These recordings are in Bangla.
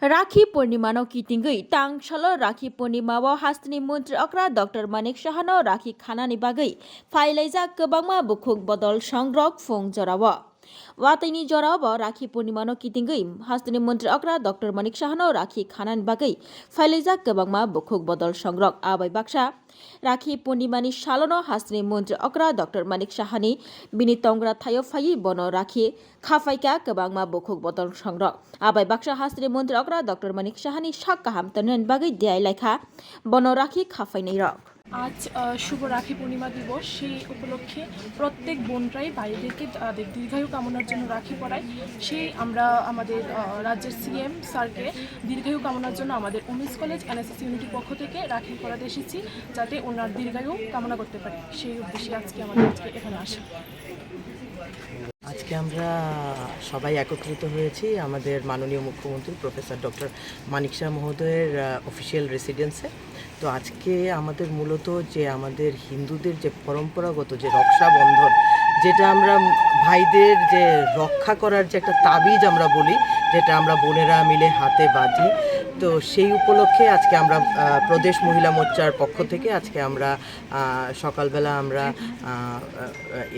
राखी पूर्णिमानो किटिंगै तांगसालो राखि पूर्णिमाव हास्तनि मन्त्री अक्रा डॉक्टर मानिक साहानो राखि खानानि बागै फाइलाइजाक गोबांमा बुखुक बदल संग्रक फुं जराव वातैनि जराव राखि पूर्णिमानो किटिंगै हास्तनि मन्त्री अक्रा डॉक्टर मानिक साहानो राखि खानानि बागै फाइलाइजाक गोबांमा बुखुक बदल संग्रक आबै बाक्सा राखि पूर्णिमानि सालोनो हास्तनि मन्त्री अक्रा डॉक्टर मानिक साहानि बिनि तंग्रा थायो फाइ बनो राखि खाफाइका गोबांमा बुखुक बदल संग्रक आबै बाक्सा हास्तनि मन्त्री अक्रा डॉक्टर मानिक साहानि साक काहाम तनन बागै देय लेखा बनो राखि खाफाइनै रक আজ শুভ রাখি পূর্ণিমা দিবস। সেই উপলক্ষে প্রত্যেক বোনরাই ভাইদেরকে তাদের দীর্ঘায়ু কামনার জন্য রাখি পরায়। সেই আমরা আমাদের রাজ্যের সিএম স্যারকে দীর্ঘায়ু কামনার জন্য আমাদের উমেন্স কলেজ এনএসএস ইউনিটির পক্ষ থেকে রাখি পরাতে এসেছি, যাতে ওনার দীর্ঘায়ু কামনা করতে পারি। সেই উদ্দেশ্যে আজকে এখানে আসা। আজকে আমরা সবাই একত্রিত হয়েছি আমাদের মাননীয় মুখ্যমন্ত্রী প্রফেসর ডক্টর মানিক শাহ মহোদয়ের অফিসিয়াল রেসিডেন্সে। তো আজকে আমাদের মূলত যে আমাদের হিন্দুদের যে পরম্পরাগত যে রক্ষাবন্ধন, যেটা আমরা ভাইদের যে রক্ষা করার যে একটা তাবিজ আমরা বলি, যেটা আমরা বোনেরা মিলে হাতে বাঁধি, তো সেই উপলক্ষে আজকে আমরা প্রদেশ মহিলা মোর্চার পক্ষ থেকে আজকে আমরা সকালবেলা আমরা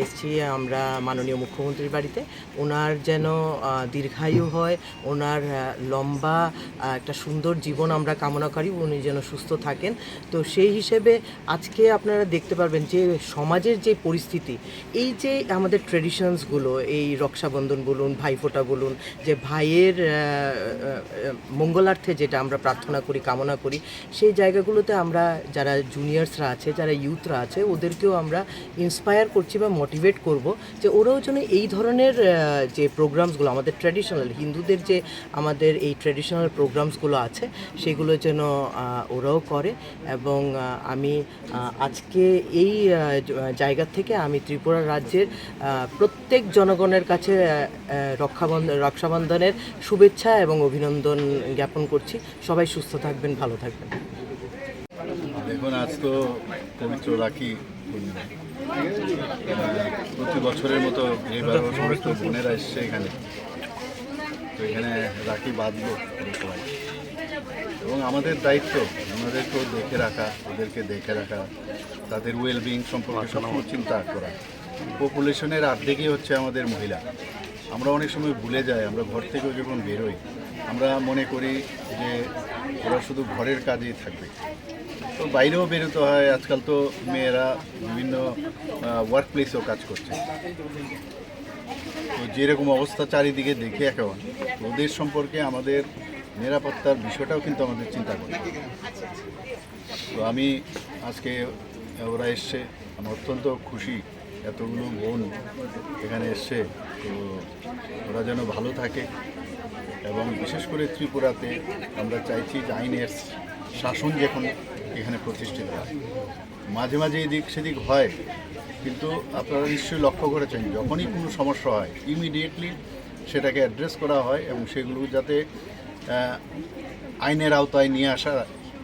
এসছি আমরা মাননীয় মুখ্যমন্ত্রীর বাড়িতে। ওনার যেন দীর্ঘায়ু হয়, ওনার লম্বা একটা সুন্দর জীবন আমরা কামনা করি, উনি যেন সুস্থ থাকেন। তো সেই হিসেবে আজকে আপনারা দেখতে পারবেন যে সমাজের যে পরিস্থিতি, এই যে আমাদের ট্রেডিশনসগুলো, এই রক্ষাবন্ধন বলুন, ভাইফোঁটা বলুন, যে ভাইয়ের মঙ্গলার্থে যেটা আমরা প্রার্থনা করি, কামনা করি, সেই জায়গাগুলোতে আমরা যারা জুনিয়র্সরা আছে, যারা ইউথরা আছে, ওদেরকেও আমরা ইন্সপায়ার করছি বা মোটিভেট করব যে ওরাও যেন এই ধরনের যে প্রোগ্রামসগুলো আমাদের ট্র্যাডিশনাল হিন্দুদের যে আমাদের এই ট্র্যাডিশনাল প্রোগ্রামসগুলো আছে সেগুলো যেন ওরাও করে। এবং আমি আজকে এই জায়গা থেকে আমি ত্রিপুরা রাজ্যের প্রত্যেক জনগণের কাছে রক্ষাবন্ধনের শুভেচ্ছা এবং অভিনন্দন জ্ঞাপন করছি। সবাই সুস্থ থাকবেন, ভালো থাকবেন। দেখুন, আজ তো পবিত্র রাখি পূর্ণিমা। প্রতি বছরের মতো এবারও সমস্ত বোনেরা এসছে এখানে, তো এখানে রাখি বাঁধবো সবাই। এবং আমাদের দায়িত্ব ওনাদেরকেও ওদেরকে দেখে রাখা, তাদের ওয়েলবিং সম্পর্কে সবসময় চিন্তা করা। পপুলেশনের অর্ধেকই হচ্ছে আমাদের মহিলা। আমরা অনেক সময় ভুলে যাই, আমরা ঘর থেকেও যখন বেরোই আমরা মনে করি যে ওরা শুধু ঘরের কাজেই থাকবে, তো বাইরেও বেরোতে হয়। আজকাল তো মেয়েরা বিভিন্ন ওয়ার্ক প্লেসেও কাজ করছে। তো যেরকম অবস্থা চারিদিকে দেখে এখন, ওদের সম্পর্কে আমাদের নিরাপত্তার বিষয়টাও কিন্তু আমাদের চিন্তা করতে হবে। তো আমি আজকে ওরা এসছে, আমি অত্যন্ত খুশি এতগুলো বোন এখানে এসছে। তো ওরা যেন ভালো থাকে, এবং বিশেষ করে ত্রিপুরাতে আমরা চাইছি যে আইনের শাসন যখন এখানে প্রতিষ্ঠিত হয়। মাঝে মাঝে এদিক সেদিক হয়, কিন্তু আপনারা নিশ্চয়ই লক্ষ্য করেছেন যখনই কোনো সমস্যা হয় ইমিডিয়েটলি সেটাকে অ্যাড্রেস করা হয়, এবং সেগুলো যাতে আইনের আওতায় নিয়ে আসা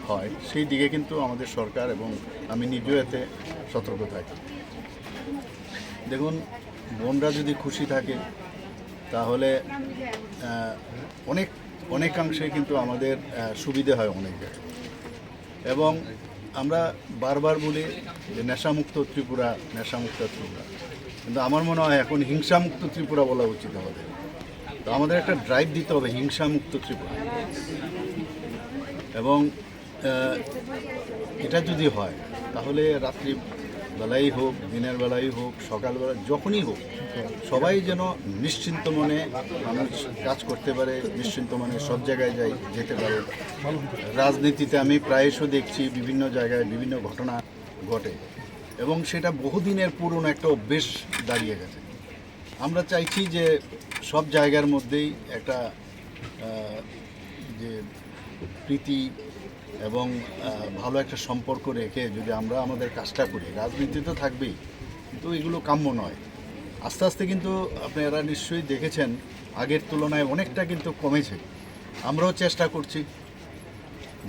হয় সেই দিকে কিন্তু আমাদের সরকার এবং আমি নিজেও এতে সতর্ক থাকি। দেখুন, বোনরা যদি খুশি থাকে তাহলে অনেকাংশে কিন্তু আমাদের সুবিধে হয় অনেক জায়গায়। এবং আমরা বারবার বলি যে নেশামুক্ত ত্রিপুরা, নেশামুক্ত ত্রিপুরা, কিন্তু আমার মনে হয় এখন হিংসামুক্ত ত্রিপুরা বলা উচিত আমাদের। তো আমাদের একটা ড্রাইভ দিতে হবে হিংসামুক্ত ত্রিপুরা। এবং এটা যদি হয় তাহলে রাত্রি বেলাই হোক, দিনের বেলাই হোক, সকালবেলা যখনই হোক, সবাই যেন নিশ্চিন্ত মনে মানুষ কাজ করতে পারে, নিশ্চিন্ত মনে সব জায়গায় যেতে পারে। রাজনীতিতে আমি প্রায়শই দেখছি বিভিন্ন জায়গায় বিভিন্ন ঘটনা ঘটে, এবং সেটা বহুদিনের পুরনো একটা অভ্যেস দাঁড়িয়ে গেছে। আমরা চাইছি যে সব জায়গার মধ্যেই একটা যে প্রীতি এবং ভালো একটা সম্পর্ক রেখে যদি আমরা আমাদের কাজটা করি, রাজনীতি তো থাকবেই, কিন্তু এগুলো কাম্য নয়। আস্তে আস্তে কিন্তু আপনারা নিশ্চয়ই দেখেছেন আগের তুলনায় অনেকটা কিন্তু কমেছে। আমরাও চেষ্টা করছি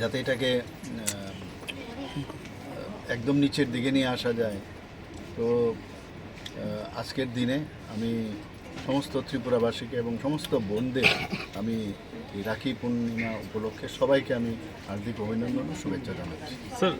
যাতে এটাকে একদম নিচের দিকে নিয়ে আসা যায়। তো আজকের দিনে আমি সমস্ত ত্রিপুরাবাসীকে এবং সমস্ত বোনদের আমি এই রাখি পূর্ণিমা উপলক্ষে সবাইকে আমি হার্দিক অভিনন্দন ও শুভেচ্ছা জানাচ্ছি। স্যার